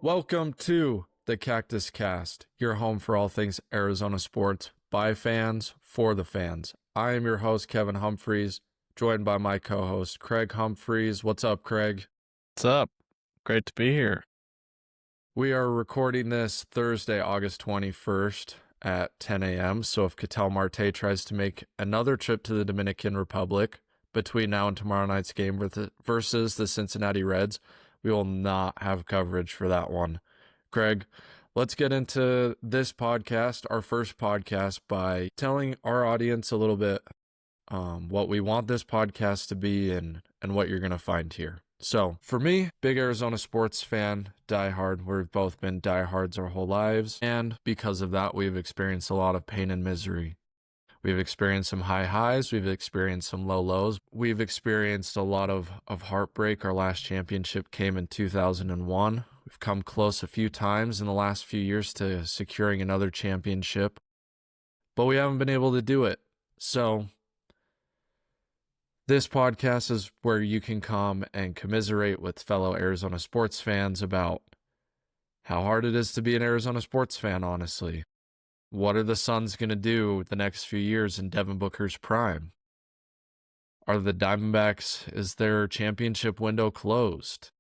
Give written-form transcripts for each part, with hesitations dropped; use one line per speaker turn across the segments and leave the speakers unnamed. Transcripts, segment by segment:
Welcome to the Cactus Cast, your home for all things Arizona sports, by fans, for the fans. I am your host, Kevin Humphreys, joined by my co-host, Craig Humphreys. What's up, Craig?
What's up? Great to be here.
We are recording this Thursday, August 21st at 10 a.m., so if Ketel Marte tries to make another trip to the Dominican Republic between now and tomorrow night's game versus the Cincinnati Reds, we will not have coverage for that one. Craig, let's get into this podcast, our first podcast, by telling our audience a little bit what we want this podcast to be and what you're going to find here. So, for me, big Arizona sports fan, diehard. We've both been diehards our whole lives, and because of that, we've experienced a lot of pain and misery. We've experienced some high highs. We've experienced some low lows. We've experienced a lot of heartbreak. Our last championship came in 2001. We've come close a few times in the last few years to securing another championship, but we haven't been able to do it. So this podcast is where you can come and commiserate with fellow Arizona sports fans about how hard it is to be an Arizona sports fan, honestly. What are the Suns going to do the next few years in Devin Booker's prime? Are the Diamondbacks, is their championship window closed?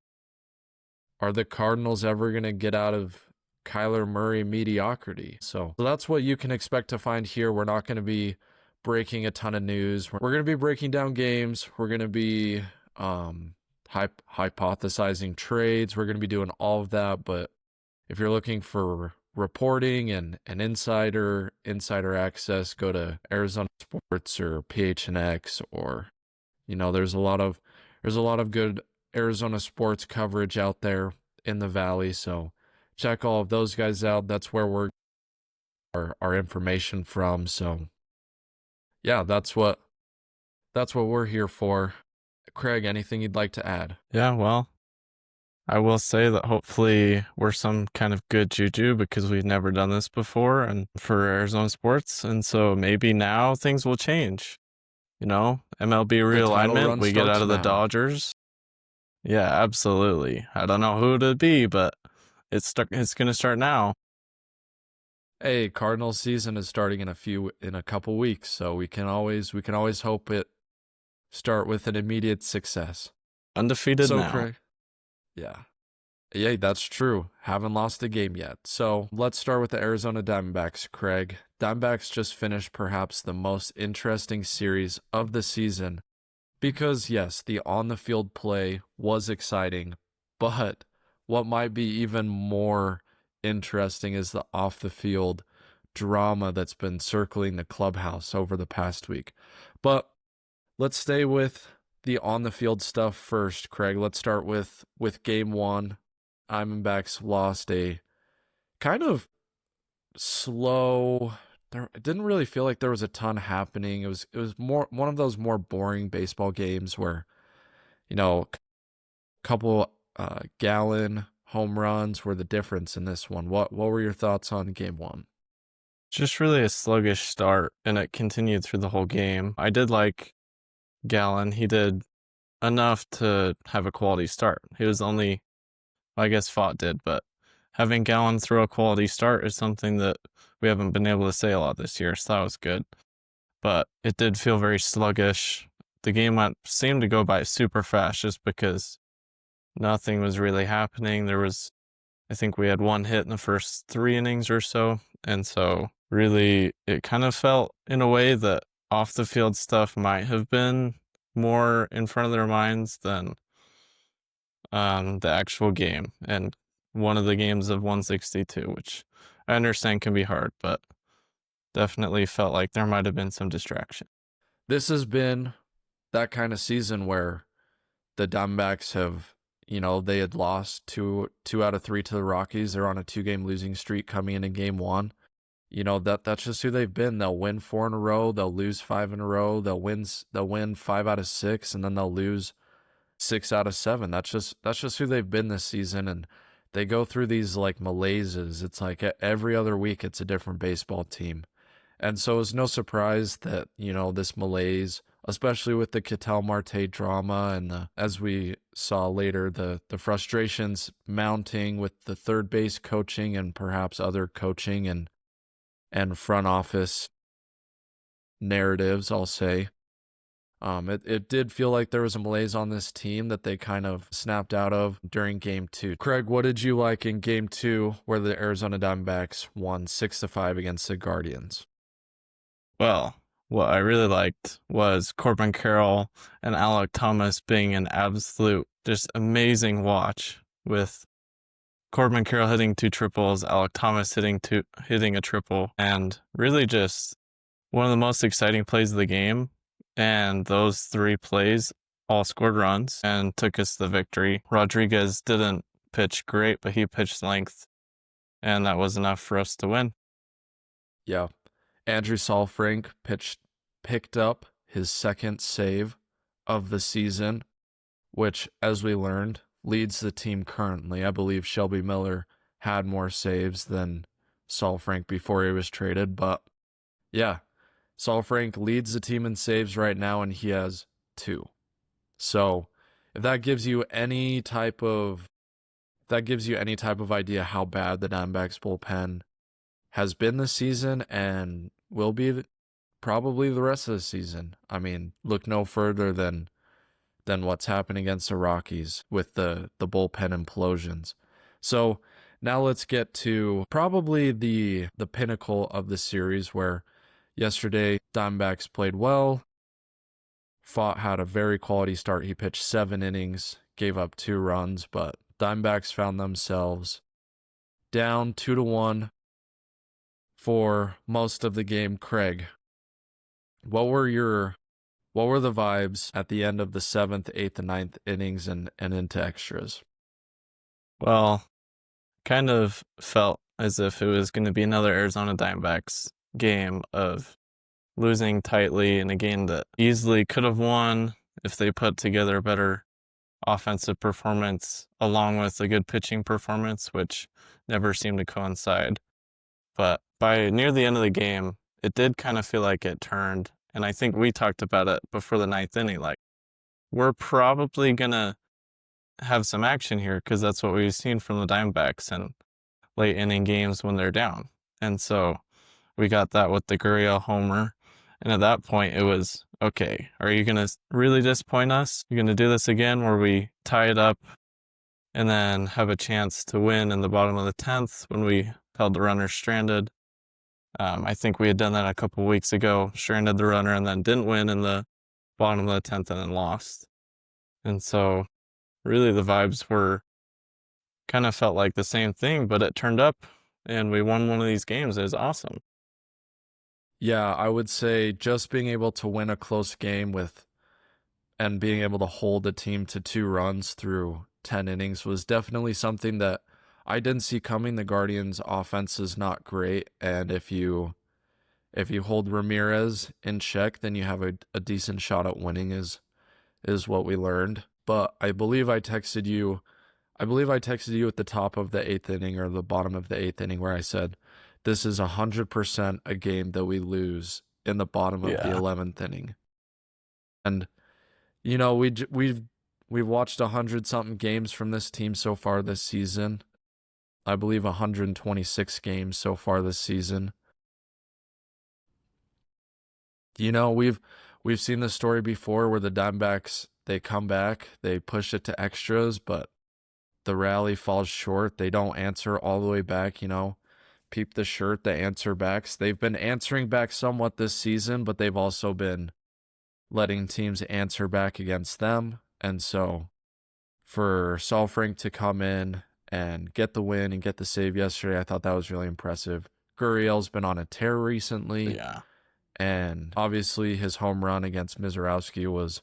Are the Cardinals ever going to get out of Kyler Murray mediocrity? So that's what you can expect to find here. We're not going to be breaking a ton of news. We're going to be breaking down games. We're going to be hypothesizing trades. We're going to be doing all of that. But if you're looking for reporting and insider access, go to Arizona Sports or PHNX, or there's a lot of good Arizona sports coverage out there in the Valley. So check all of those guys out. That's where we're our information from. So yeah, that's what we're here for. Craig, anything you'd like to add?
Yeah, well, I will say that hopefully we're some kind of good juju because we've never done this before and for Arizona sports. And so maybe now things will change. MLB realignment, we get out of the Dodgers. Yeah, absolutely. I don't know who it'd be, but it's going to start now.
Hey, Cardinals season is starting in a couple weeks, so we can always hope it start with an immediate success.
Undefeated now.
Craig, yeah, that's true. Haven't lost a game yet. So let's start with the Arizona Diamondbacks, Craig. Diamondbacks just finished perhaps the most interesting series of the season because, yes, the on-the-field play was exciting, but what might be even more interesting is the off-the-field drama that's been circling the clubhouse over the past week. But let's stay with the on-the-field stuff first, Craig. Let's start with Game 1. Diamondbacks lost a kind of slow. It didn't really feel like there was a ton happening. It was more one of those more boring baseball games where, a couple Gallon home runs were the difference in this one. What were your thoughts on Game 1?
Just really a sluggish start, and it continued through the whole game. I did like Gallon. He did enough to have a quality start. He was only, I guess Fott did, but having Gallon throw a quality start is something that we haven't been able to say a lot this year, so that was good. But it did feel very sluggish. The game seemed to go by super fast just because nothing was really happening. I think we had one hit in the first 3 innings or so, and so really it kind of felt in a way that off the field stuff might have been more in front of their minds than the actual game, and one of the games of 162, which I understand can be hard, but definitely felt like there might have been some distraction.
This has been that kind of season where the Diamondbacks have, they had lost two out of 3 to the Rockies. They're on a 2-game losing streak coming in Game 1. That's just who they've been. They'll win 4 in a row. They'll lose 5 in a row. They'll win 5 out of 6, and then they'll lose 6 out of 7. That's just who they've been this season, and they go through these like malaises. It's like every other week it's a different baseball team. And so it's no surprise that, this malaise, especially with the Ketel Marte drama and as we saw later, the frustrations mounting with the third base coaching and perhaps other coaching and front office narratives, I'll say. It did feel like there was a malaise on this team that they kind of snapped out of during Game 2. Craig, what did you like in Game 2 where the Arizona Diamondbacks won 6-5 against the Guardians?
Well, what I really liked was Corbin Carroll and Alec Thomas being an absolute just amazing watch, with Corbin Carroll hitting 2 triples, Alec Thomas hitting a triple, and really just one of the most exciting plays of the game. And those 3 plays all scored runs and took us the victory. Rodriguez didn't pitch great, but he pitched length, and that was enough for us to win.
Yeah. Andrew Saalfrank picked up his second save of the season, which, as we learned, leads the team currently. I believe Shelby Miller had more saves than Saalfrank before he was traded, but yeah, Saalfrank leads the team in saves right now, and he has 2. So if that gives you any type of idea how bad the Diamondbacks bullpen has been this season and will be probably the rest of the season. I mean, look no further than what's happened against the Rockies with the bullpen implosions. So now let's get to probably the pinnacle of the series, where yesterday Diamondbacks played well. Fott had a very quality start. He pitched 7 innings, gave up 2 runs, but Diamondbacks found themselves down 2-1 for most of the game. Craig, what were the vibes at the end of the 7th, 8th, and 9th innings and into extras?
Well, kind of felt as if it was going to be another Arizona Diamondbacks game of losing tightly in a game that easily could have won if they put together a better offensive performance along with a good pitching performance, which never seemed to coincide. But by near the end of the game, it did kind of feel like it turned. And I think we talked about it before the 9th inning. Like, we're probably going to have some action here because that's what we've seen from the Diamondbacks in late inning games when they're down. And so we got that with the Gurriel homer. And at that point, it was, okay, are you going to really disappoint us? You're going to do this again where we tie it up and then have a chance to win in the bottom of the 10th when we held the runner stranded? I think we had done that a couple weeks ago, stranded the runner and then didn't win in the bottom of the 10th and then lost. And so really the vibes were kind of felt like the same thing, but it turned up and we won one of these games. It was awesome.
Yeah, I would say just being able to win a close game and being able to hold a team to 2 runs through 10 innings was definitely something that I didn't see coming. The Guardians' offense is not great, and if you hold Ramirez in check, then you have a decent shot at winning is what we learned. But I believe I texted you at the top of the 8th inning or the bottom of the 8th inning where I said, this is 100% a game that we lose in the bottom of the 11th inning. And, we've watched 100-something games from this team so far this season. I believe 126 games so far this season. We've seen this story before where the Diamondbacks, they come back, they push it to extras, but the rally falls short. They don't answer all the way back, peep the shirt, the answer backs. They've been answering back somewhat this season, but they've also been letting teams answer back against them. And so for Saalfrank to come in and get the win and get the save yesterday, I thought that was really impressive. Gurriel's been on a tear recently.
Yeah.
And obviously his home run against Mizorowski was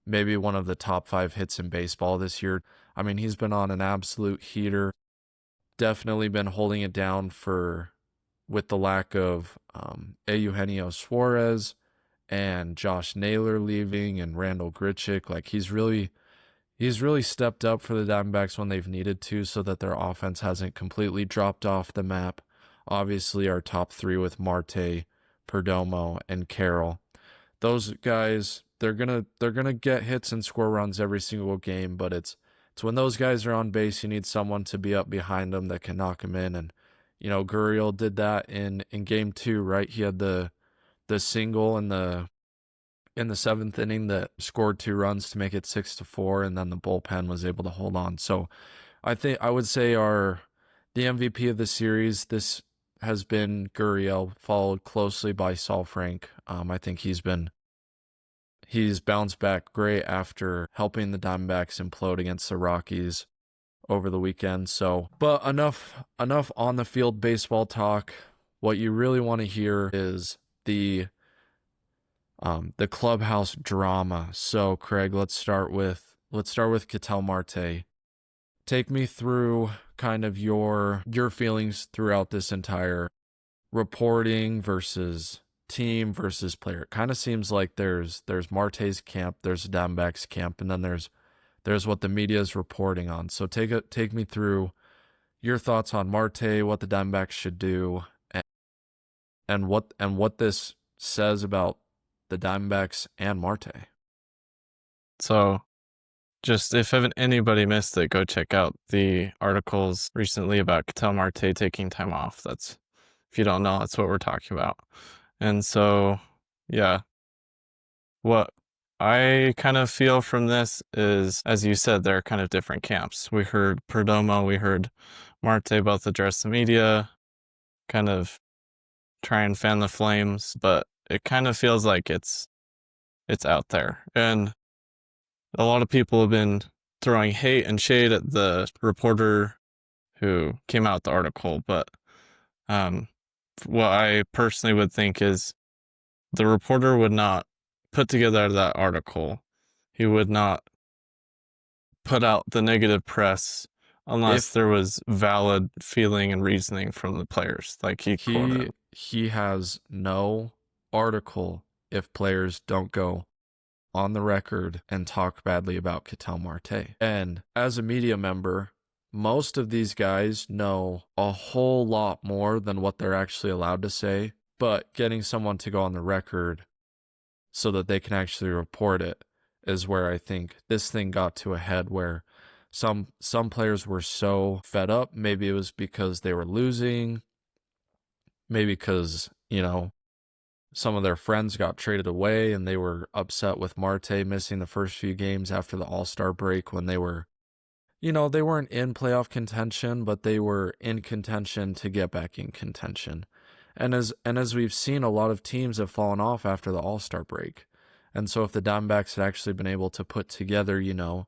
maybe one of the top 5 hits in baseball this year. I mean, he's been on an absolute heater. Definitely been holding it down with the lack of Eugenio Suarez and Josh Naylor leaving and Randall Grichuk. Like, he's really stepped up for the Diamondbacks when they've needed to, so that their offense hasn't completely dropped off the map. Obviously, our top 3 with Marte, Perdomo, and Carroll. Those guys, they're gonna get hits and score runs every single game, but it's when those guys are on base, you need someone to be up behind them that can knock them in. And Gurriel did that in game 2, right? He had the single in the 7th inning that scored 2 runs to make it 6-4, and then the bullpen was able to hold on. So I would say the MVP of the series this has been Gurriel, followed closely by Saul Frank. I think he's bounced back great after helping the Diamondbacks implode against the Rockies over the weekend. So, but enough on the field baseball talk. What you really want to hear is the clubhouse drama. So, Craig, let's start with Ketel Marte. Take me through kind of your feelings throughout this entire reporting versus team versus player. It kind of seems like there's Marte's camp, there's Diamondbacks camp, and then there's what the media is reporting on. So take me through your thoughts on Marte, what the Diamondbacks should do, and what this says about the Diamondbacks and Marte.
So, just if anybody missed it, go check out the articles recently about Ketel Marte taking time off. That's, if you don't know, that's what we're talking about. And so, yeah, what I kind of feel from this is, as you said, there are kind of different camps. We heard Perdomo, we heard Marte both address the media, kind of try and fan the flames, but it kind of feels like it's out there. And a lot of people have been throwing hate and shade at the reporter who came out with the article, but what I personally would think is the reporter would not put together that article. He would not put out the negative press unless there was valid feeling and reasoning from the players. Like
he has no article if players don't go on the record and talk badly about Ketel Marte. And as a media member, most of these guys know a whole lot more than what they're actually allowed to say, but getting someone to go on the record so that they can actually report it is where I think this thing got to a head where some players were so fed up. Maybe it was because they were losing, maybe because, some of their friends got traded away and they were upset with Marte missing the first few games after the All-Star break when they were, they weren't in playoff contention, but they were in contention to get back in contention. And as we've seen, a lot of teams have fallen off after the All-Star break. And so if the Diamondbacks had actually been able to put together,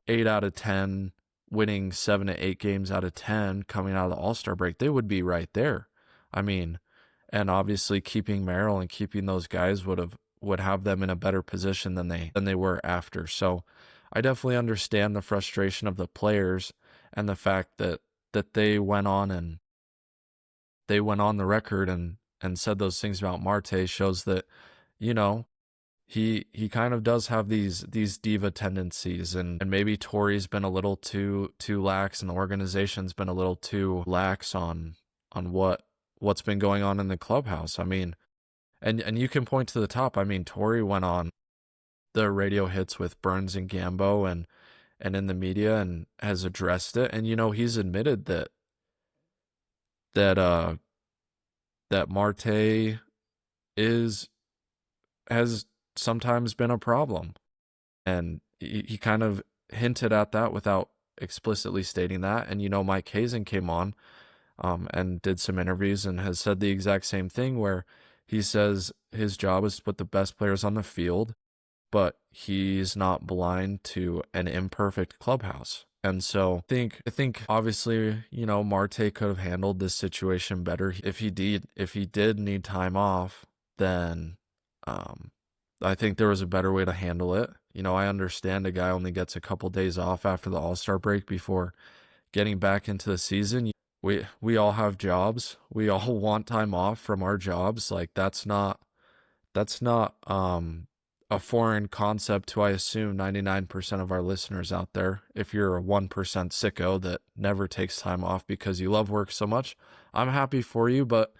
8 out of 10, winning 7 to 8 games out of 10 coming out of the All-Star break, they would be right there. I mean, and obviously keeping Merrill and keeping those guys would have them in a better position than they were after. So I definitely understand the frustration of the players and the fact that they went on the record and said those things about Marte shows that, he kind of does have these diva tendencies, and maybe Torrey's been a little too lax and the organization's been a little too lax on what's been going on in the clubhouse. I mean, and you can point to the top. I mean, Torrey went on the radio hits with Burns and Gambo and in the media and has addressed it. And, he's admitted that Marte has sometimes been a problem. And he kind of hinted at that without explicitly stating that. And, Mike Hazen came on and did some interviews and has said the exact same thing, where he says his job is to put the best players on the field, but he's not blind to an imperfect clubhouse. And so I think obviously, Marte could have handled this situation better. If he did need time off, then I think there was a better way to handle it. I understand a guy only gets a couple days off after the All-Star break before getting back into the season. We all have jobs. We all want time off from our jobs. Like that's not a foreign concept to, I assume, 99% of our listeners out there. If you're a 1% sicko that never takes time off because you love work so much, I'm happy for you. But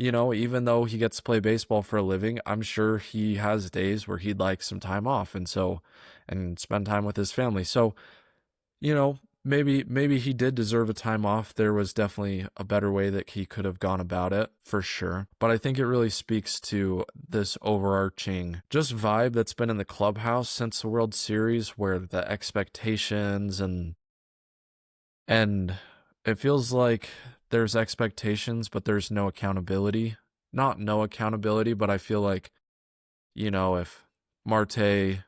even though he gets to play baseball for a living, I'm sure he has days where he'd like some time off and spend time with his family. So, maybe he did deserve a time off. There was definitely a better way that he could have gone about it, for sure. But I think it really speaks to this overarching just vibe that's been in the clubhouse since the World Series, where the expectations and it feels like there's expectations, but there's no accountability. Not no accountability, but I feel like, if Marte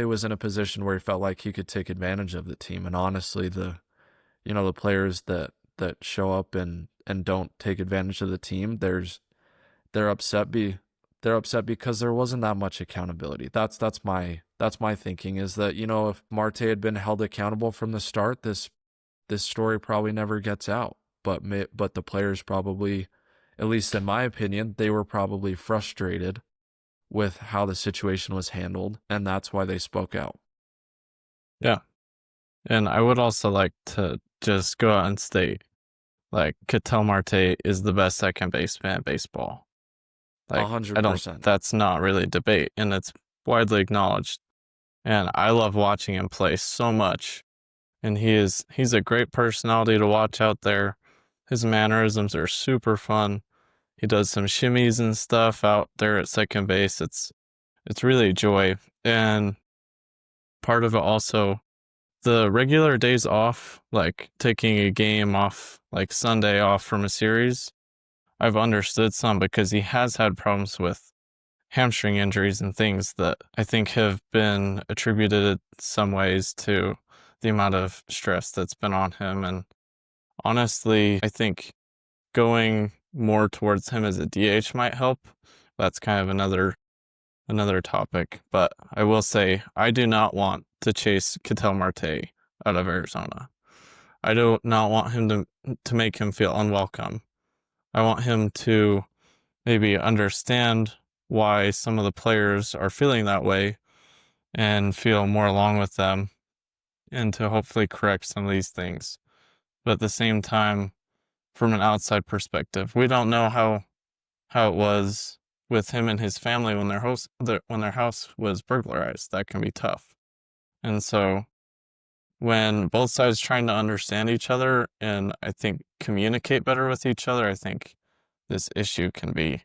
was in a position where he felt like he could take advantage of the team. And honestly, the players that show up and don't take advantage of the team, they're upset they're upset because there wasn't that much accountability. That's my thinking, is that, if Marte had been held accountable from the start, this story probably never gets out. But the players probably, at least in my opinion, they were probably frustrated with how the situation was handled, and that's why they spoke out.
Yeah. And I would also like to just go out and state, like, Ketel Marte is the best second baseman in baseball. Like,
100%.
that's not really a debate, and it's widely acknowledged. And I love watching him play so much. And he's a great personality to watch out there. His mannerisms are super fun. He does some shimmies and stuff out there at second base. It's really a joy. And part of it also, the regular days off, like taking a game off, like Sunday off from a series, I've understood some because he has had problems with hamstring injuries and things that I think have been attributed in some ways to the amount of stress that's been on him. And honestly, I think going more towards him as a DH might help. That's kind of another topic. But I will say, I do not want to chase Ketel Marte out of Arizona. I do not want him to make him feel unwelcome. I want him to maybe understand why some of the players are feeling that way and feel more along with them, and to hopefully correct some of these things. But at the same time, from an outside perspective, we don't know how it was with him and his family when their house was burglarized. That can be tough. And so when both sides trying to understand each other and I think communicate better with each other, I think this issue can be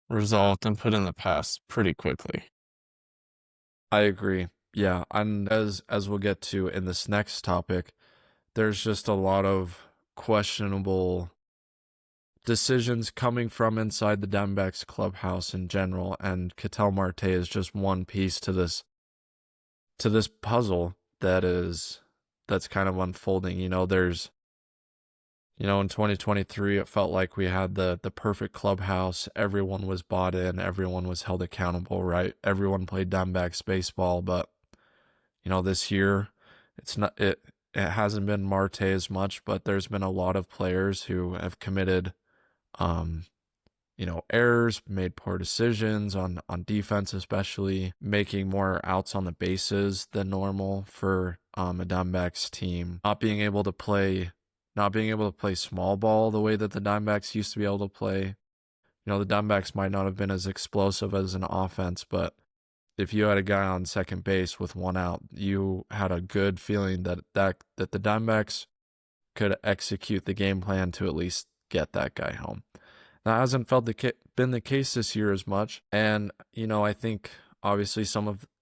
resolved and put in the past pretty quickly.
I agree. Yeah, and as we'll get to in this next topic, there's just a lot of questionable decisions coming from inside the Diamondbacks clubhouse in general, and Ketel Marte is just one piece to this puzzle that's kind of unfolding. In 2023, it felt like we had the perfect clubhouse. Everyone was bought in. Everyone was held accountable, right? Everyone played Diamondbacks baseball. But, this year, it hasn't been Marte as much, but there's been a lot of players who have committed, errors, made poor decisions on defense, especially making more outs on the bases than normal for a Diamondbacks team. Not being able to play small ball the way that the Diamondbacks used to be able to play. The Diamondbacks might not have been as explosive as an offense, but if you had a guy on second base with one out, you had a good feeling that the Diamondbacks could execute the game plan to at least get that guy home. That hasn't been the case this year as much, and I think obviously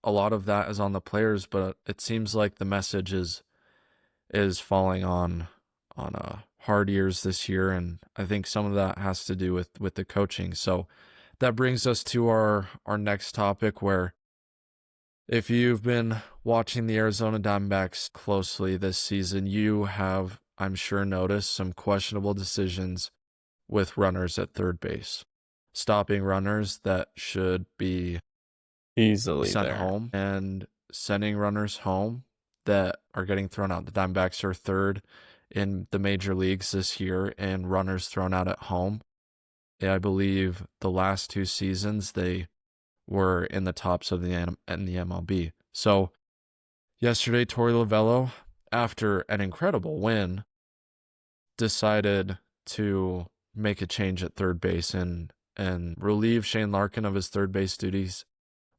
a lot of that is on the players, but it seems like the message is falling on hard ears this year, and I think some of that has to do with the coaching. So that brings us to our next topic, where if you've been watching the Arizona Diamondbacks closely this season, you have, I'm sure, noticed some questionable decisions with runners at third base, stopping runners that should be
Easily
sent
there.
home and sending runners home that are getting thrown out. The Diamondbacks are third in the major leagues this year in runners thrown out at home. I believe the last two seasons they were in the tops of the MLB. So yesterday, Torey Lovullo, after an incredible win, decided to make a change at third base and relieve Shane Larkin of his third base duties.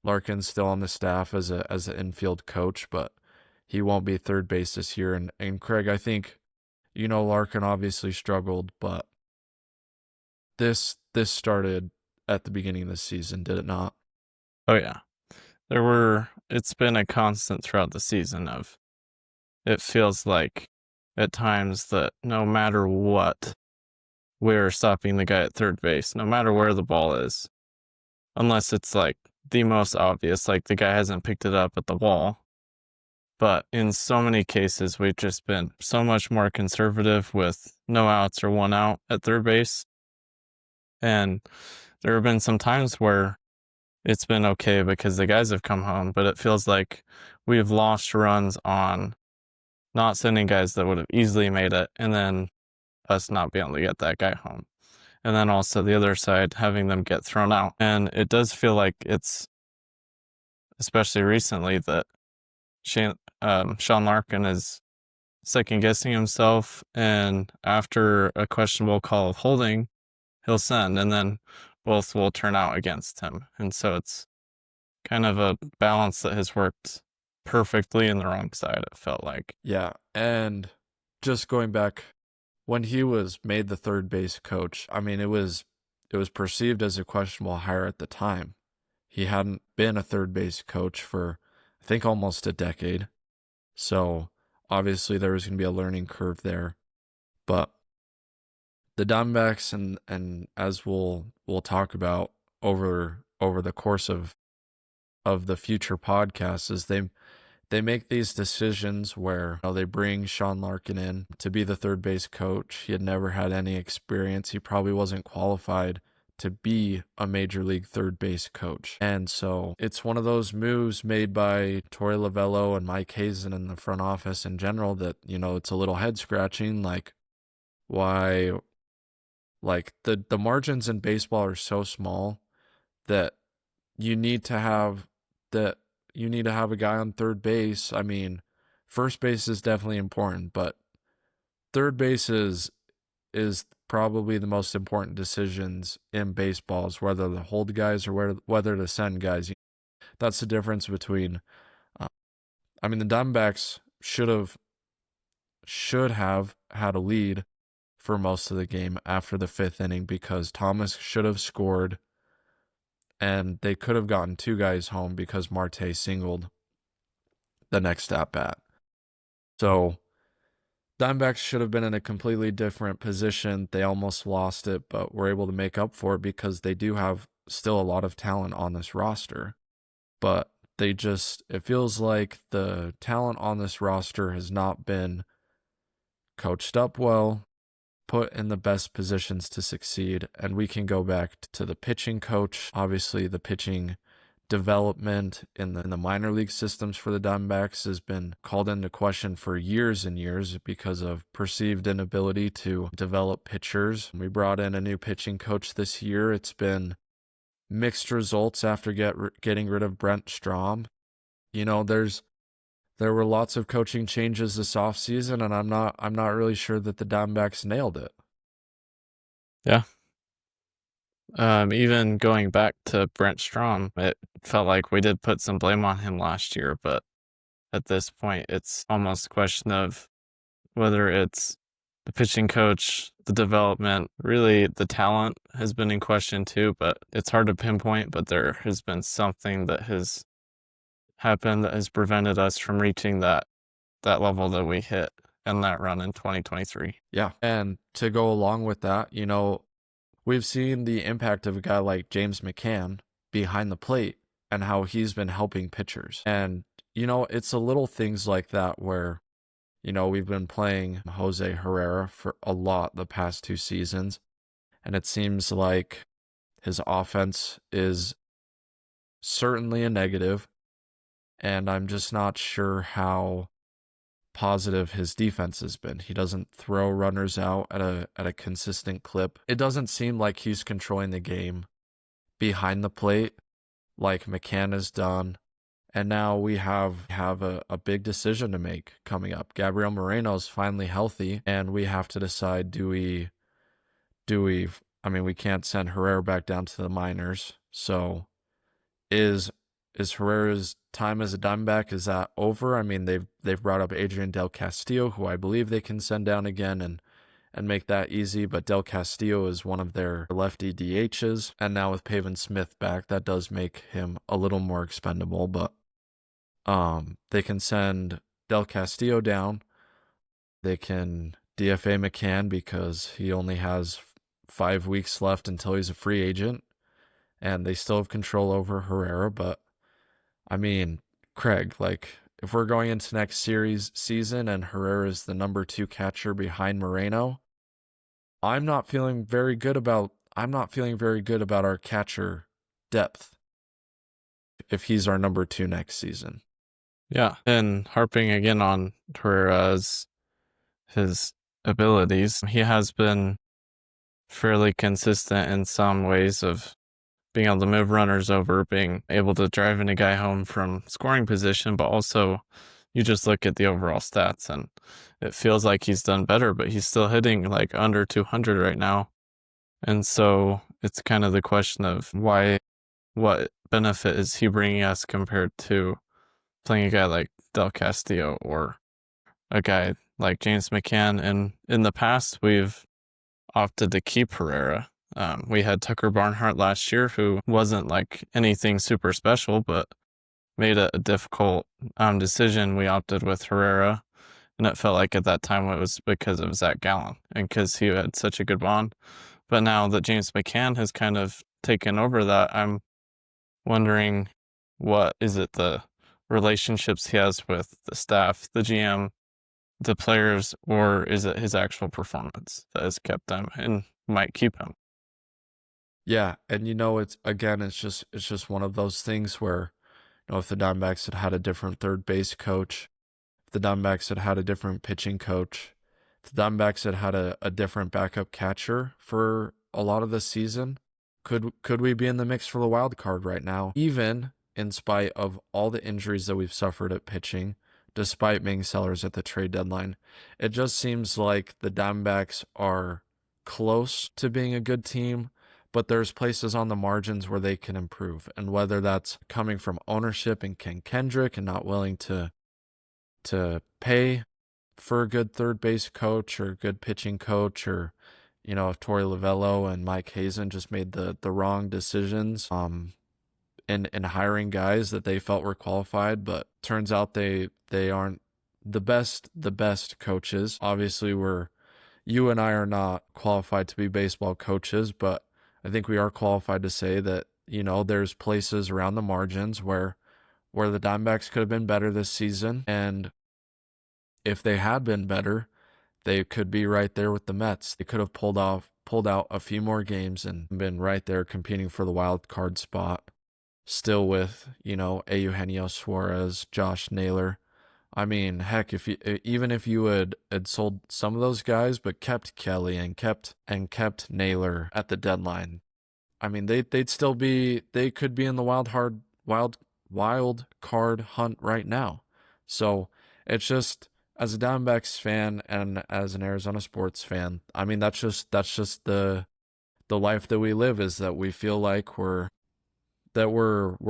Larkin's still on the staff as an infield coach, but he won't be third base this year. And Craig, I think, Larkin obviously struggled, but this started at the beginning of the season, did it not?
Oh yeah. It's been a constant throughout the season of, it feels like at times that no matter what, we're stopping the guy at third base, no matter where the ball is. Unless it's like the most obvious, like the guy hasn't picked it up at the wall. But in so many cases, we've just been so much more conservative with no outs or one out at third base. And there have been some times where it's been okay because the guys have come home, but it feels like we've lost runs on not sending guys that would have easily made it, and then us not being able to get that guy home. And then also the other side, having them get thrown out. And it does feel like it's, especially recently, that Sean Larkin is second-guessing himself, and after a questionable call of holding, he'll send, and then both will turn out against him. And so it's kind of a balance that has worked perfectly in the wrong side, it felt like.
Yeah, and just going back, when he was made the third base coach, I mean, it was perceived as a questionable hire at the time. He hadn't been a third base coach for, I think, almost a decade. So obviously there was going to be a learning curve there. But the Diamondbacks, and as we'll talk about over the course of the future podcasts, is they make these decisions where they bring Sean Larkin in to be the third base coach. He had never had any experience. He probably wasn't qualified to be a major league third base coach. And so it's one of those moves made by Torey Lovello and Mike Hazen in the front office in general that, it's a little head scratching. Like, why, like the margins in baseball are so small that you need to have a guy on third base. I mean, first base is definitely important, but third base is probably the most important decisions in baseball, is whether to hold guys or whether to send guys. That's the difference between, the Diamondbacks should have had a lead for most of the game after the fifth inning because Thomas should have scored, and they could have gotten two guys home because Marte singled the next at bat. So Diamondbacks should have been in a completely different position. They almost lost it, but were able to make up for it because they do have still a lot of talent on this roster. But it feels like the talent on this roster has not been coached up well, put in the best positions to succeed. And we can go back to the pitching coach. Obviously, the pitching development in the minor league systems for the Diamondbacks has been called into question for years and years because of perceived inability to develop pitchers. We brought in a new pitching coach this year. It's been mixed results after getting rid of Brent Strom. There were lots of coaching changes this offseason, and I'm not really sure that the Diamondbacks nailed it.
Yeah. Even going back to Brent Strom, it felt like we did put some blame on him last year, but at this point, it's almost a question of whether it's the pitching coach, the development, really the talent has been in question too, but it's hard to pinpoint, but there has been something that has happened that has prevented us from reaching that level that we hit in that run in 2023.
Yeah, and to go along with that, we've seen the impact of a guy like James McCann behind the plate and how he's been helping pitchers. And, it's a little things like that where, we've been playing Jose Herrera for a lot the past two seasons, and it seems like his offense is certainly a negative, and I'm just not sure how positive his defense has been. He doesn't throw runners out at a consistent clip. It doesn't seem like he's controlling the game behind the plate like McCann has done. And now we have a big decision to make coming up. Gabriel Moreno's finally healthy, and we have to decide, do we we can't send Herrera back down to the minors. So is Herrera's time as a Diamondback, is that over? I mean, they've brought up Adrian Del Castillo, who I believe they can send down again and make that easy, but Del Castillo is one of their lefty DHs, and now with Pavin Smith back, that does make him a little more expendable, but they can send Del Castillo down. They can DFA McCann because he only has 5 weeks left until he's a free agent, and they still have control over Herrera. But I mean, Craig, like, if we're going into next season and Herrera is the number 2 catcher behind Moreno, I'm not feeling very good about our catcher depth if he's our number 2 next season.
Yeah, and harping again on Herrera's his abilities, he has been fairly consistent in some ways of being able to move runners over, being able to drive in a guy home from scoring position, but also you just look at the overall stats and it feels like he's done better, but he's still hitting like under 200 right now. And so it's kind of the question of what benefit is he bringing us compared to playing a guy like Del Castillo or a guy like James McCann. And in the past, we've opted to keep Herrera. We had Tucker Barnhart last year, who wasn't like anything super special, but made a difficult decision. We opted with Herrera, and it felt like at that time it was because of Zach Gallen and because he had such a good bond. But now that James McCann has kind of taken over that, I'm wondering, what is it, the relationships he has with the staff, the GM, the players, or is it his actual performance that has kept him and might keep him?
Yeah, and it's just one of those things where, if the Diamondbacks had had a different third base coach, if the Diamondbacks had had a different pitching coach, if the Diamondbacks had had a different backup catcher for a lot of the season, could we be in the mix for the wild card right now? Even in spite of all the injuries that we've suffered at pitching, despite being sellers at the trade deadline, it just seems like the Diamondbacks are close to being a good team, but there's places on the margins where they can improve. And whether that's coming from ownership and Ken Kendrick and not willing to pay for a good third base coach or a good pitching coach, or, if Torey Lovello and Mike Hazen just made the wrong decisions in hiring guys that they felt were qualified, but turns out they aren't the best coaches. Obviously, you and I are not qualified to be baseball coaches, but I think we are qualified to say that, there's places around the margins where the Diamondbacks could have been better this season. And if they had been better, they could be right there with the Mets. They could have pulled out a few more games and been right there competing for the wild card spot, still with, Eugenio Suarez, Josh Naylor. I mean, heck, even if you had sold some of those guys, but kept Kelly and kept Naylor at the deadline, I mean, they could be in the wild card hunt right now. So it's just, as a Diamondbacks fan and as an Arizona sports fan, I mean, that's just the life that we live, is that we feel like we're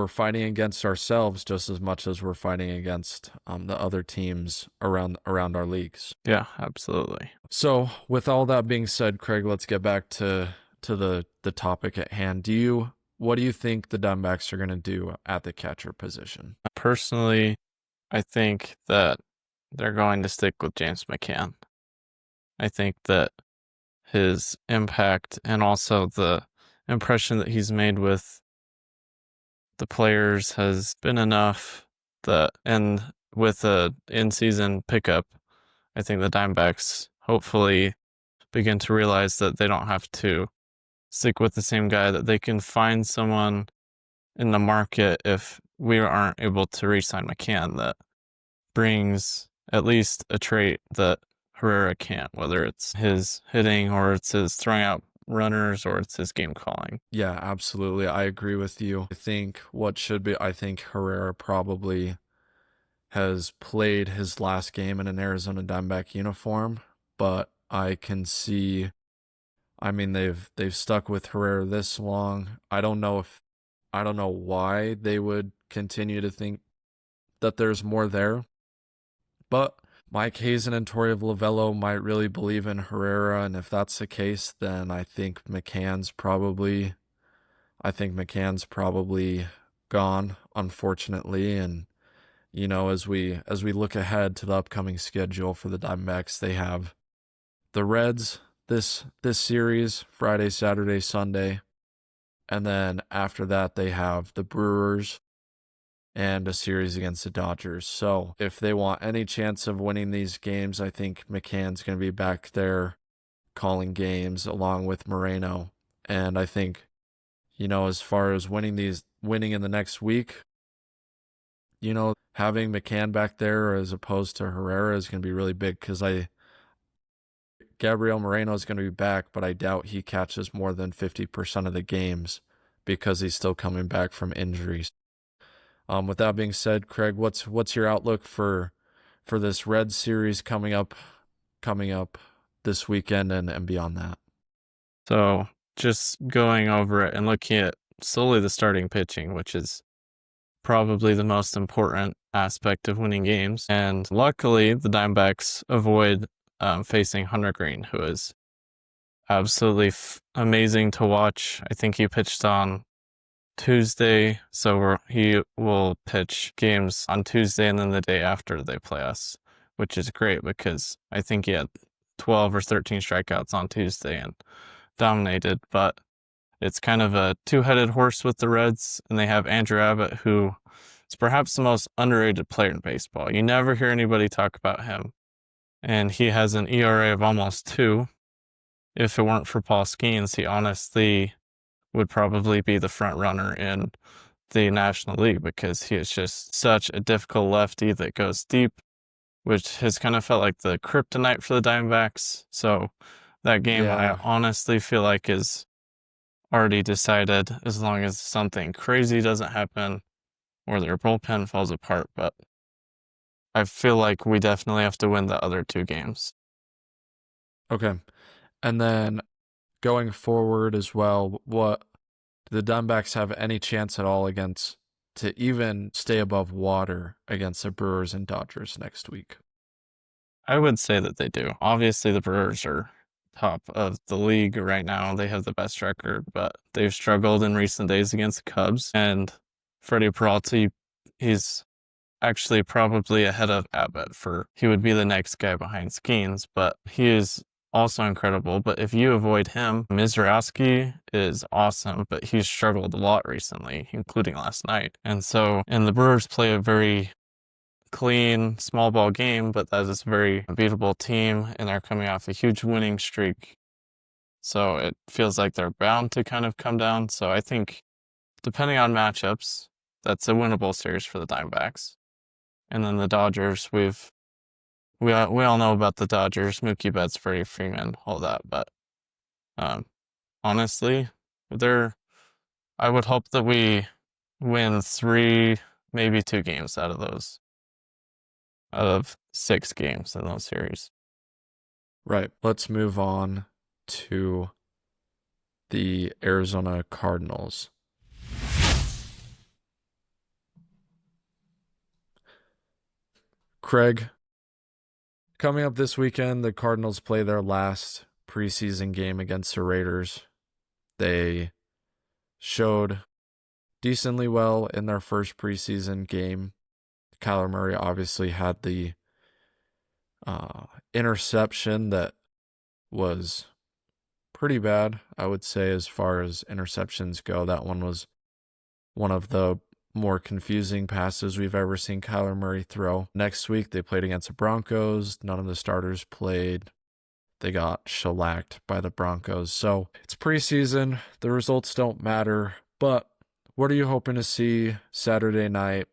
fighting against ourselves just as much as we're fighting against the other teams around our leagues.
Yeah, absolutely.
So with all that being said, Craig, let's get back to the topic at hand. What do you think the Diamondbacks are going to do at the catcher position?
Personally, I think that they're going to stick with James McCann. I think that his impact and also the impression that he's made with the players has been enough and with a in-season pickup, I think the Diamondbacks hopefully begin to realize that they don't have to stick with the same guy, that they can find someone in the market if we aren't able to re-sign McCann that brings at least a trait that Herrera can't, whether it's his hitting or it's his throwing out runners or it's his game calling.
Yeah, absolutely. I agree with you. I think Herrera probably has played his last game in an Arizona Diamondback uniform, but I can see I mean, they've stuck with Herrera this long. I don't know why they would continue to think that there's more there. But Mike Hazen and Torey Lavello might really believe in Herrera, and if that's the case, then I think McCann's probably gone, unfortunately. And as we look ahead to the upcoming schedule for the Diamondbacks, they have the Reds this series, Friday, Saturday, Sunday. And then after that, they have the Brewers and a series against the Dodgers. So if they want any chance of winning these games, I think McCann's going to be back there calling games along with Moreno. And I think, as far as winning in the next week, having McCann back there as opposed to Herrera is going to be really big because Gabriel Moreno is going to be back, but I doubt he catches more than 50% of the games because he's still coming back from injuries. With that being said, Craig, what's your outlook for this Red series coming up this weekend and beyond that?
So just going over it and looking at solely the starting pitching, which is probably the most important aspect of winning games. And luckily, the Diamondbacks avoid facing Hunter Green, who is absolutely amazing to watch. I think he pitched on Tuesday, so he will pitch games on Tuesday and then the day after they play us, which is great because I think he had 12 or 13 strikeouts on Tuesday and dominated, but it's kind of a two-headed horse with the Reds, and they have Andrew Abbott, who is perhaps the most underrated player in baseball. You never hear anybody talk about him, and he has an ERA of almost 2. If it weren't for Paul Skeens, he honestly would probably be the front runner in the National League because he is just such a difficult lefty that goes deep, which has kind of felt like the kryptonite for the Diamondbacks. So that game,
Yeah.
I honestly feel like is already decided as long as something crazy doesn't happen or their bullpen falls apart. But I feel like we definitely have to win the other 2 games.
Okay. And then going forward as well, what do the Diamondbacks have any chance at all to even stay above water against the Brewers and Dodgers next week?
I would say that they do. Obviously, the Brewers are top of the league right now. They have the best record, but they've struggled in recent days against the Cubs. And Freddie Peralta, he's actually probably ahead of Abbott he would be the next guy behind Skeens, but he is also incredible. But if you avoid him, Mizraowski is awesome, but he's struggled a lot recently, including last night. And the Brewers play a very clean, small ball game, but that is a very beatable team, and they're coming off a huge winning streak. So it feels like they're bound to kind of come down. So I think, depending on matchups, that's a winnable series for the Diamondbacks. And then the Dodgers, we all know about the Dodgers, Mookie Betts, Freddie Freeman, all that. But honestly, I would hope that we win 3, maybe 2 games out of 6 games in those series.
Right. Let's move on to the Arizona Cardinals. Craig, coming up this weekend, the Cardinals play their last preseason game against the Raiders. They showed decently well in their first preseason game. Kyler Murray obviously had the interception that was pretty bad, I would say, as far as interceptions go. That one was one of the more confusing passes we've ever seen Kyler Murray throw. Next week, they played against the Broncos. None of the starters played. They got shellacked by the Broncos. So it's preseason. The results don't matter. But what are you hoping to see Saturday night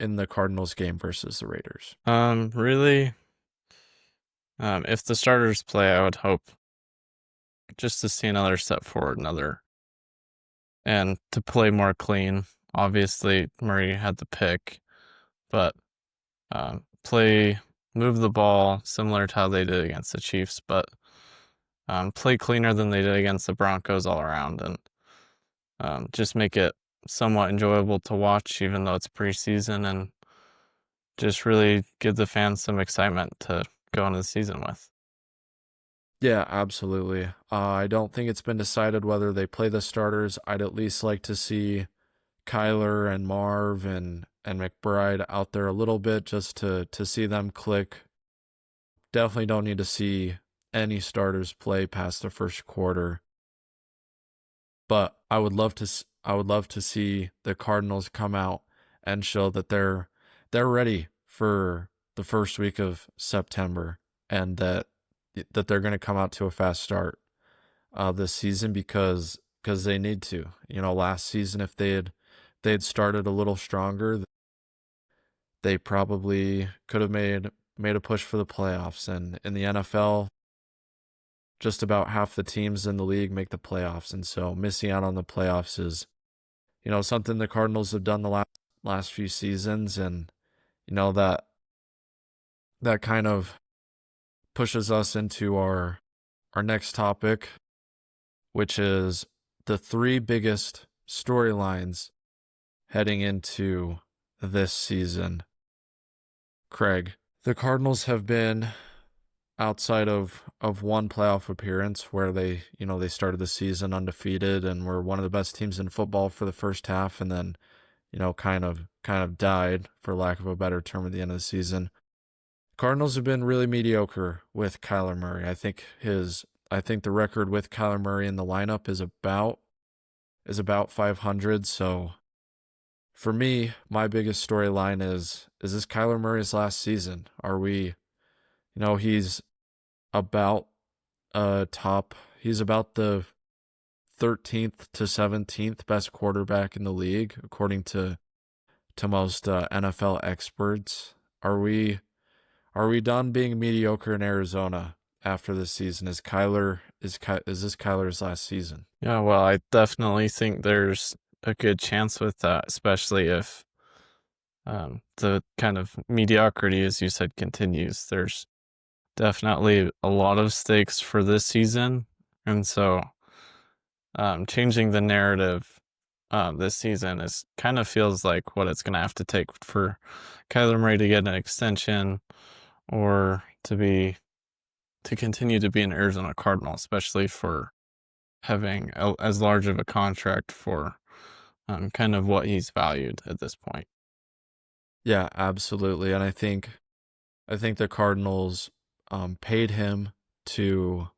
in the Cardinals game versus the Raiders?
Really, if the starters play, I would hope just to see another step forward, and to play more clean. Obviously, Murray had the pick, but move the ball similar to how they did against the Chiefs. But play cleaner than they did against the Broncos all around, and just make it somewhat enjoyable to watch, even though it's preseason, and just really give the fans some excitement to go into the season with.
Yeah, absolutely. I don't think it's been decided whether they play the starters. I'd at least like to see Kyler and Marv and McBride out there a little bit just to see them click. Definitely don't need to see any starters play past the first quarter. But I would love to see the Cardinals come out and show that they're ready for the first week of September, and that they're going to come out to a fast start this season because they need to. Last season if they had started a little stronger, they probably could have made a push for the playoffs. And in the NFL, just about half the teams in the league make the playoffs, and so missing out on the playoffs is, something the Cardinals have done the last few seasons, and that kind of pushes us into our next topic, which is the three biggest storylines heading into this season. Craig, the Cardinals have been outside of one playoff appearance where they started the season undefeated and were one of the best teams in football for the first half, and then kind of died, for lack of a better term, at the end of the season. Cardinals have been really mediocre with Kyler Murray. I think the record with Kyler Murray in the lineup is about 500. So for me, my biggest storyline is this Kyler Murray's last season? Are we, he's about he's about the 13th to 17th best quarterback in the league, according to most NFL experts. Are we done being mediocre in Arizona after this season? Is this Kyler's last season?
Yeah, well, I definitely think there's a good chance with that, especially if the kind of mediocrity, as you said, continues. There's definitely a lot of stakes for this season, and so changing the narrative this season is kind of feels like what it's going to have to take for Kyler Murray to get an extension or to continue to be an Arizona Cardinal, especially for having as large of a contract for kind of what he's valued at this point.
Yeah, absolutely. And I think the Cardinals paid him to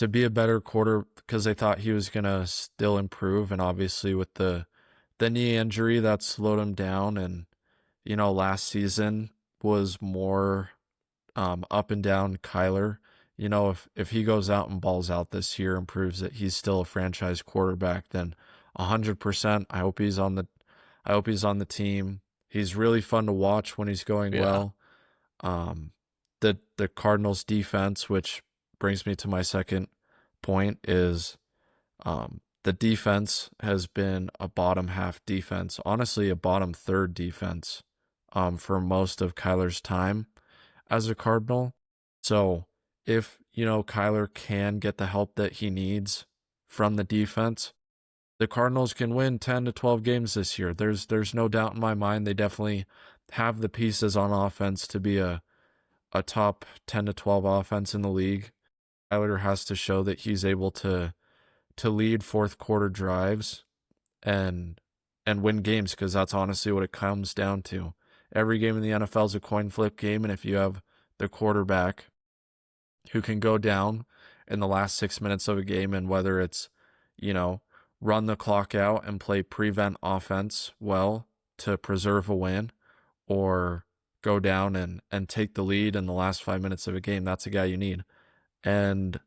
be a better quarter because they thought he was gonna still improve, and obviously with the knee injury that slowed him down, and last season was more up and down Kyler. If he goes out and balls out this year and proves that he's still a franchise quarterback, then 100%. I hope he's on the team. He's really fun to watch when he's going well. The Cardinals defense, which brings me to my second point, is the defense has been a bottom half defense, honestly a bottom third defense for most of Kyler's time as a Cardinal. So if Kyler can get the help that he needs from the defense, the Cardinals can win 10 to 12 games this year. There's no doubt in my mind. They definitely have the pieces on offense to be a top 10 to 12 offense in the league. Kyler has to show that he's able to lead fourth quarter drives and win games, because that's honestly what it comes down to. Every game in the NFL is a coin flip game, and if you have the quarterback who can go down in the last 6 minutes of a game, and whether it's, run the clock out and play prevent offense well to preserve a win, or go down and take the lead in the last 5 minutes of a game, that's a guy you need. And,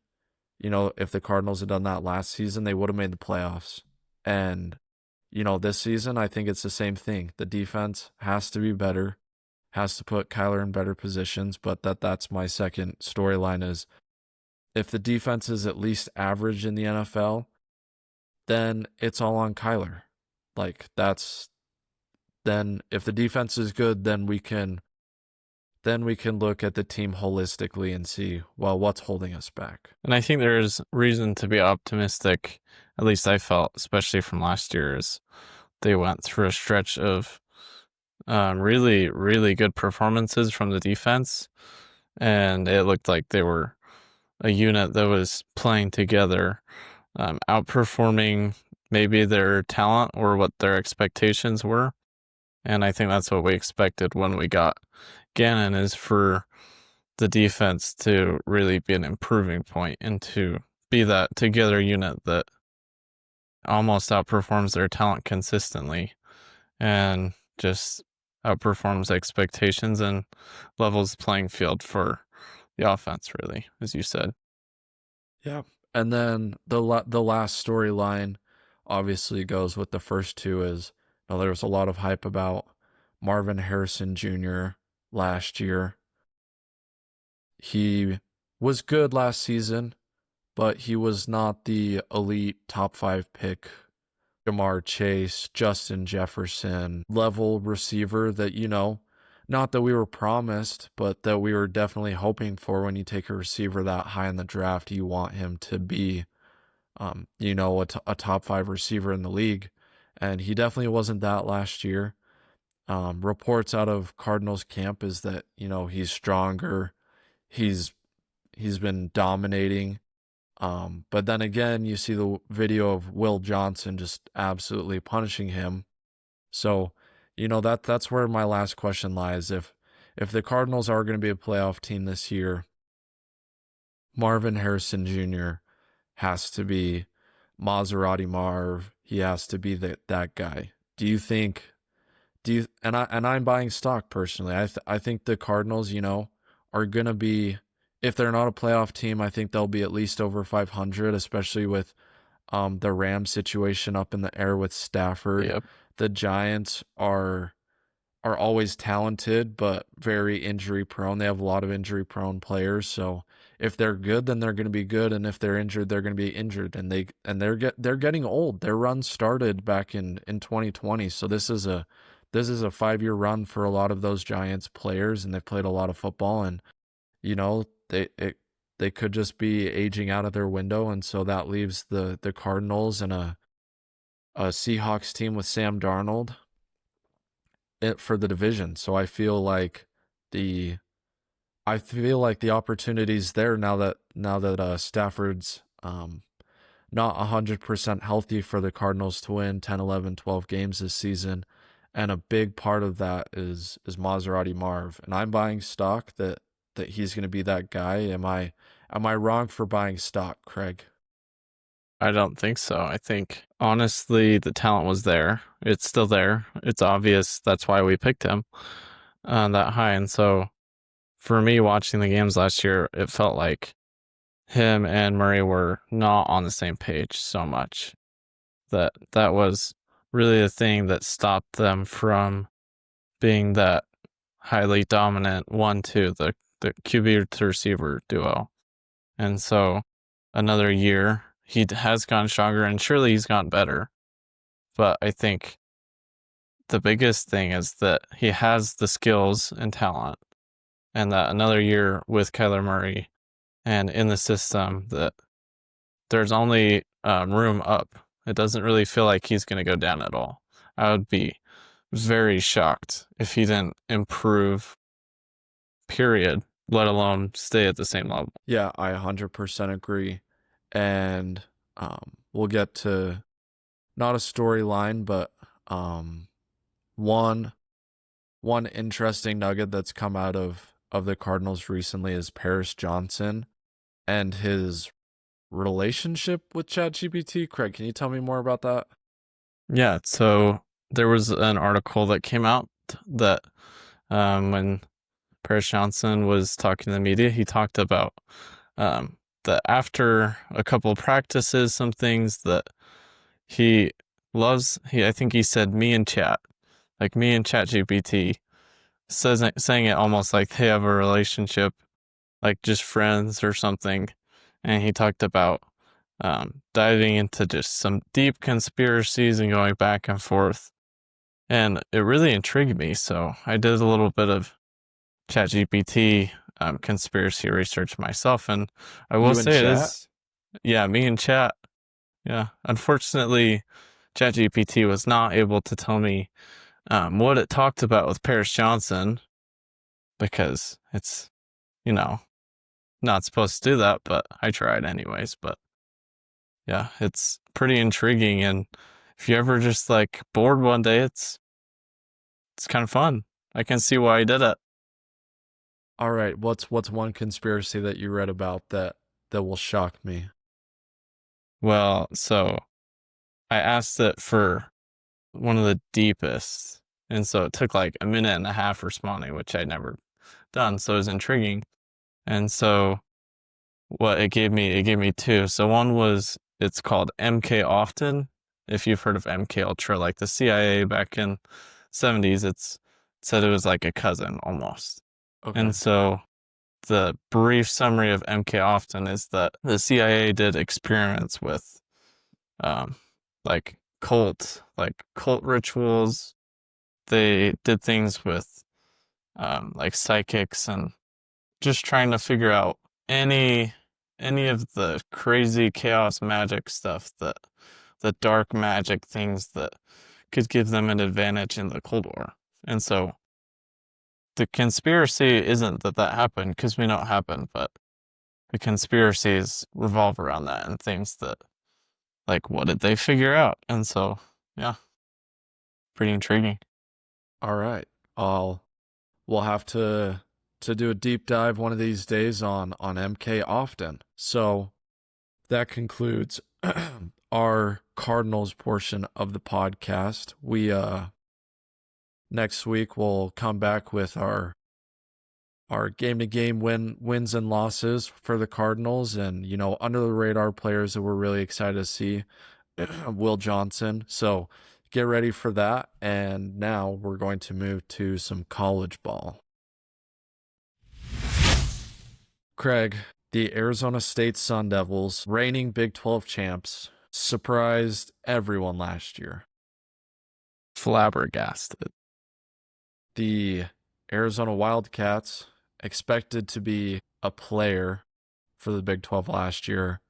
if the Cardinals had done that last season, they would have made the playoffs. And, this season, I think it's the same thing. The defense has to be better, has to put Kyler in better positions, but that's my second storyline is if the defense is at least average in the NFL, then it's all on Kyler. Then if the defense is good, then we can then we can look at the team holistically and see, well, what's holding us back.
And I think there's reason to be optimistic, at least I felt, especially from last year, as they went through a stretch of really, really good performances from the defense. And it looked like they were a unit that was playing together, outperforming maybe their talent or what their expectations were. And I think that's what we expected when we got Gannon, is for the defense to really be an improving point and to be that together unit that almost outperforms their talent consistently and just outperforms expectations and levels playing field for the offense, really, as you said.
Yeah. And then the last storyline obviously goes with the first two is, there was a lot of hype about Marvin Harrison Jr. last year. He was good last season, but he was not the elite top 5 pick, Jamar Chase, Justin Jefferson level receiver that, not that we were promised, but that we were definitely hoping for. When you take a receiver that high in the draft, you want him to be, a top 5 receiver in the league. And he definitely wasn't that last year. Reports out of Cardinals camp is that, he's stronger. He's been dominating. But then again, you see the video of Will Johnson just absolutely punishing him. So, that's where my last question lies. If the Cardinals are going to be a playoff team this year, Marvin Harrison Jr. has to be Maserati Marv. He has to be that guy. And I'm buying stock personally. I think the Cardinals, are going to be, if they're not a playoff team, I think they'll be at least over 500, especially with the Rams situation up in the air with Stafford.
Yep.
The Giants are always talented, but very injury prone. They have a lot of injury prone players. So if they're good, then they're going to be good, and if they're injured, they're going to be injured. And they're getting old. Their run started back in 2020. So this is a 5-year run for a lot of those Giants players, and they've played a lot of football, and they could just be aging out of their window, and so that leaves the Cardinals and a Seahawks team with Sam Darnold for the division. So I feel like the opportunity's there now that Stafford's not 100% healthy for the Cardinals to win 10, 11, 12 games this season. And a big part of that is Maserati Marv. And I'm buying stock that he's going to be that guy. Am I wrong for buying stock, Craig?
I don't think so. I think, honestly, the talent was there. It's still there. It's obvious. That's why we picked him that high. And so for me, watching the games last year, it felt like him and Murray were not on the same page so much. That was really the thing that stopped them from being that highly dominant 1-2, the QB to receiver duo. And so another year, he has gone stronger, and surely he's gotten better. But I think the biggest thing is that he has the skills and talent, and that another year with Kyler Murray and in the system, that there's only room up. It doesn't really feel like he's going to go down at all. I would be very shocked if he didn't improve, period, let alone stay at the same level.
Yeah, I 100% agree. And we'll get to not a storyline, but one interesting nugget that's come out of the Cardinals recently is Paris Johnson and his relationship with ChatGPT. Craig, can you tell me more about that?
Yeah, so there was an article that came out that when Paris Johnson was talking to the media, he talked about that after a couple of practices, some things that he loves. I think he said me and ChatGPT, saying it almost like they have a relationship, like just friends or something. And he talked about diving into just some deep conspiracies and going back and forth. And it really intrigued me. So I did a little bit of ChatGPT conspiracy research myself, and I will say it is. Yeah, me and Chat. Yeah, unfortunately, ChatGPT was not able to tell me what it talked about with Paris Johnson, because it's, not supposed to do that, but I tried anyways. But yeah, it's pretty intriguing, and if you ever just bored one day, it's kind of fun. I can see why he did it.
All right, what's one conspiracy that you read about that will shock me?
Well, so I asked it for one of the deepest, and so it took a minute and a half responding, which I'd never done, so it was intriguing. And so what it gave me two. So one was, it's called MK Often. If you've heard of MK Ultra, like the CIA back in 70s, it said it was like a cousin almost.
Okay.
And so the brief summary of MK Often is that the CIA did experiments with cult rituals. They did things with psychics, and just trying to figure out any of the crazy chaos magic stuff, the dark magic things that could give them an advantage in the Cold War. And so the conspiracy isn't that happened, because we know it happened, but the conspiracies revolve around that and things that, what did they figure out? And so, yeah, pretty intriguing.
All right. We'll have to do a deep dive one of these days on MK Often. So that concludes our Cardinals portion of the podcast. We next week we'll come back with our game-to-game wins and losses for the Cardinals, and under the radar players that we're really excited to see. Will Johnson. So get ready for that. And now we're going to move to some college ball. Craig, the Arizona State Sun Devils, reigning Big 12 champs, surprised everyone last year.
Flabbergasted.
The Arizona Wildcats, expected to be a player for the Big 12 last year,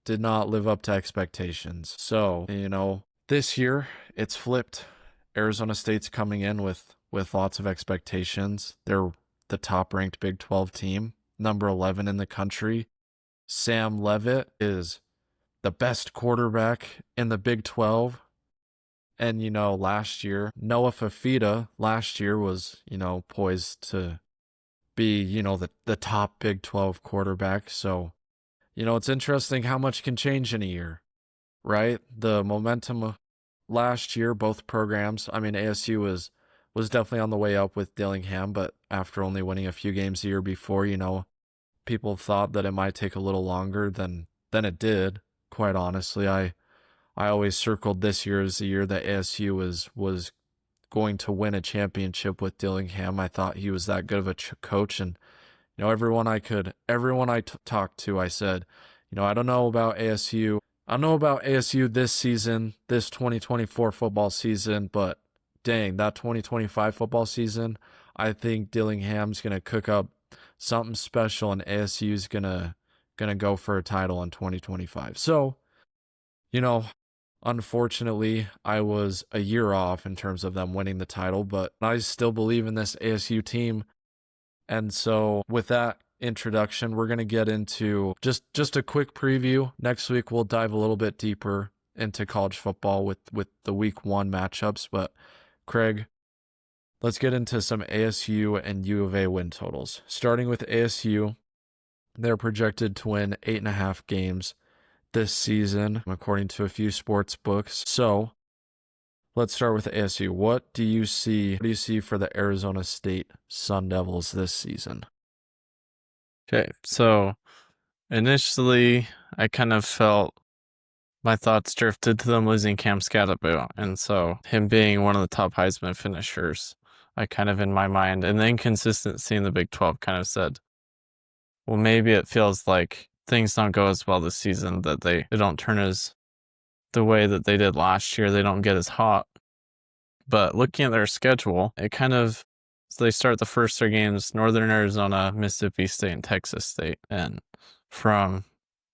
did not live up to expectations. So, this year it's flipped. Arizona State's coming in with lots of expectations. They're the top-ranked Big 12 team, number 11 in the country. Sam Leavitt is the best quarterback in the Big 12. And, last year, Noah Fafita last year was, poised to be, the top Big 12 quarterback. So, it's interesting how much can change in a year, right? The momentum last year, both programs, ASU was definitely on the way up with Dillingham, but after only winning a few games the year before, people thought that it might take a little longer than it did, quite honestly. I always circled this year as the year that ASU was going to win a championship with Dillingham. I thought he was that good of a coach, and everyone I talked to, I said, I don't know about ASU. I don't know about ASU this season, this 2024 football season, but dang, that 2025 football season, I think Dillingham's going to cook up something special, and ASU's going to go for a title in 2025. So, unfortunately, I was a year off in terms of them winning the title, but I still believe in this ASU team. And so with that introduction, we're going to get into just a quick preview. Next week, we'll dive a little bit deeper into college football with the week 1 matchups. But Craig, let's get into some ASU and U of A win totals. Starting with ASU, they're projected to win 8.5 games this season, according to a few sports books. So let's start with ASU. What do you see for the Arizona State Sun Devils this season?
Okay, so initially I kind of felt my thoughts drifted to them losing Cam Scatterbo, and so him being one of the top Heisman finishers, I kind of, in my mind, and the inconsistency in the Big 12 kind of said, well, maybe it feels like things don't go as well this season, that they don't turn as the way that they did last year. They don't get as hot. But looking at their schedule, so they start the first 3 games, Northern Arizona, Mississippi State, and Texas State. And from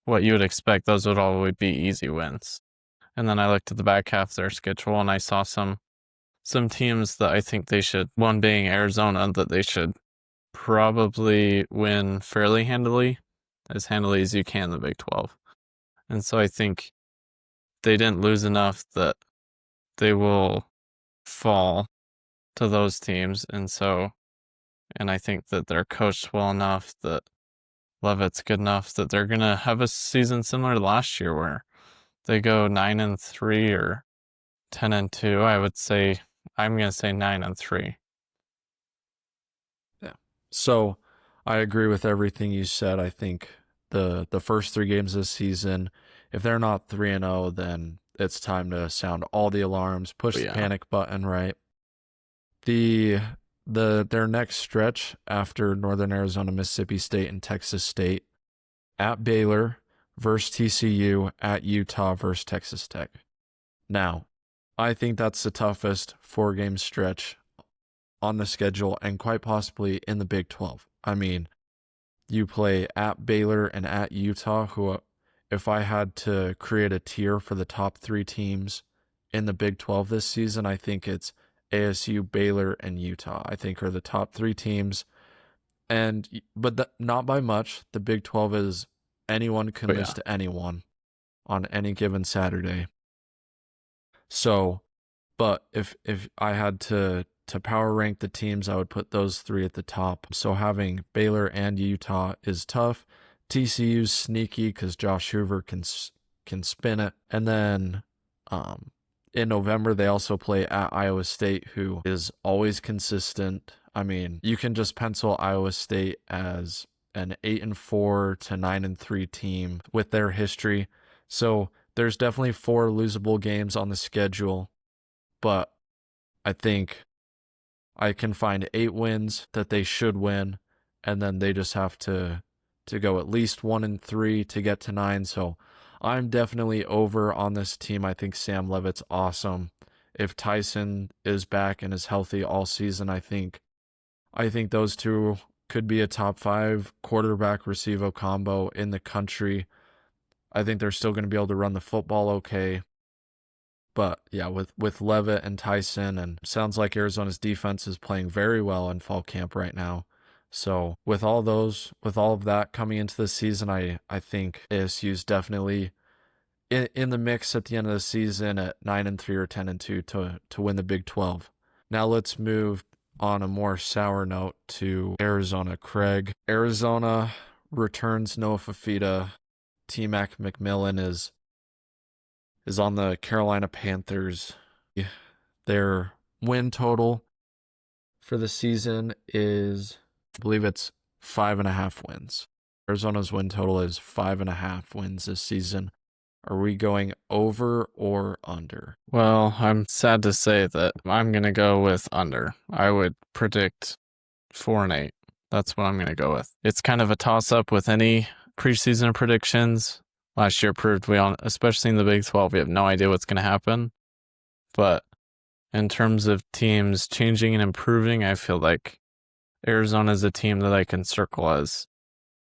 what you would expect, those would all be easy wins. And then I looked at the back half of their schedule, and I saw some teams that I think they should, one being Arizona, that they should probably win fairly handily as you can in the Big 12. And so I think they didn't lose enough that they will fall to those teams. And I think that they're coached well enough, that Leavitt's good enough, that they're going to have a season similar to last year where they go 9-3 or 10-2. I'm going to say 9-3.
Yeah. So I agree with everything you said. I think the first 3 games this season, if they're not 3-0, then it's time to sound all the alarms, push the panic button, right? Their next stretch after Northern Arizona, Mississippi State, and Texas State, at Baylor versus TCU, at Utah versus Texas Tech. Now, I think that's the toughest 4-game stretch on the schedule and quite possibly in the Big 12. I mean, you play at Baylor and at Utah, who, if I had to create a tier for the top 3 teams in the Big 12 this season, I think it's ASU, Baylor, and Utah, I think, are the top 3 teams. But not by much. The Big 12 is anyone can lose to anyone on any given Saturday. So, but if I had to power rank the teams, I would put those 3 at the top. So having Baylor and Utah is tough. TCU's sneaky because Josh Hoover can spin it. And then in November, they also play at Iowa State, who is always consistent. I mean, you can just pencil Iowa State as an 8-4 to 9-3 team with their history. So there's definitely 4 losable games on the schedule, but I think I can find 8 wins that they should win, and then they just have to go at least 1-3 to get to 9. So I'm definitely over on this team. I think Sam Leavitt's awesome. If Tyson is back and is healthy all season, I think those 2 could be a top 5 quarterback receiver combo in the country. I think they're still going to be able to run the football okay. But yeah, with Leavitt and Tyson, and sounds like Arizona's defense is playing very well in fall camp right now. So with all of that coming into the season, I think ASU's definitely in the mix at the end of the season at 9-3 or 10-2 to win the Big 12. Now let's move on a more sour note to Arizona. Craig, Arizona returns Noah Fafita. T-Mac McMillan is on the Carolina Panthers. Their win total for the season is, I believe it's 5.5 wins. Arizona's win total is 5.5 wins this season. Are we going over or under?
Well, I'm sad to say that I'm going to go with under. I would predict 4-8. That's what I'm going to go with. It's kind of a toss-up with any preseason predictions. Last year proved especially in the Big 12, we have no idea what's going to happen. But in terms of teams changing and improving, I feel like Arizona is a team that I can circle as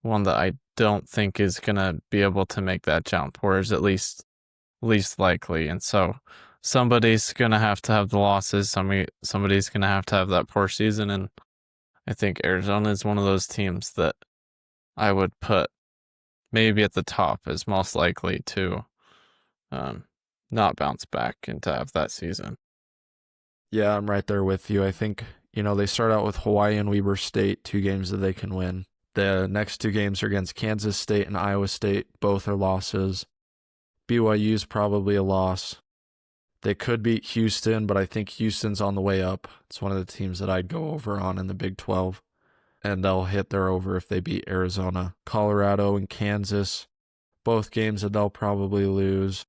one that I don't think is going to be able to make that jump, or is at least likely. And so somebody's going to have the losses. Somebody's going to have that poor season. And I think Arizona is one of those teams that I would put maybe at the top as most likely to not bounce back and to have that season.
Yeah, I'm right there with you. I think, they start out with Hawaii and Weber State, 2 games that they can win. The next 2 games are against Kansas State and Iowa State. Both are losses. BYU's probably a loss. They could beat Houston, but I think Houston's on the way up. It's one of the teams that I'd go over on in the Big 12. And they'll hit their over if they beat Arizona. Colorado and Kansas, both games that they'll probably lose.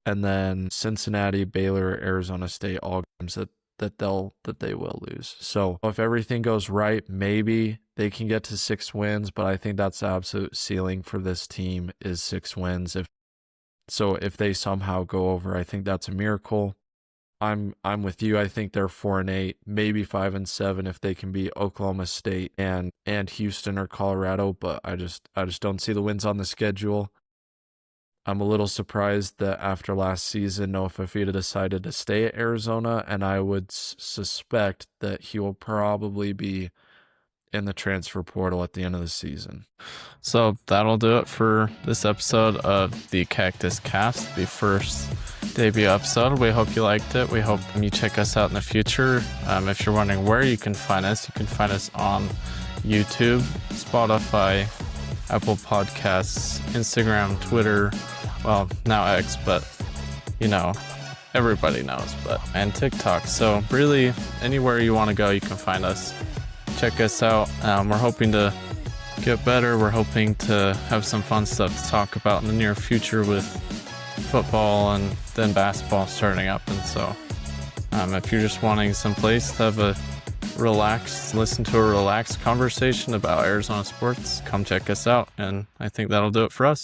And then Cincinnati, Baylor, Arizona State, all games that they will lose. So if everything goes right, maybe they can get to 6 wins, but I think that's the absolute ceiling for this team is 6 wins. If they somehow go over, I think that's a miracle. I'm with you. I think they're 4-8, maybe 5-7 if they can beat Oklahoma State and Houston or Colorado, but I just don't see the wins on the schedule. I'm a little surprised that after last season, Noah Fafita decided to stay at Arizona, and I would suspect that he will probably be in the transfer portal at the end of the season.
So that'll do it for this episode of the Cactus Cast, the first debut episode. We hope you liked it. We hope you check us out in the future. If you're wondering where you can find us on YouTube, Spotify, Apple Podcasts, Instagram, Twitter, well, now X, but everybody knows, and TikTok. So really, anywhere you want to go, you can find us. Check us out. We're hoping to get better. We're hoping to have some fun stuff to talk about in the near future with football and then basketball starting up. And so if you're just wanting some place to have listen to a relaxed conversation about Arizona sports, come check us out. And I think that'll do it for us.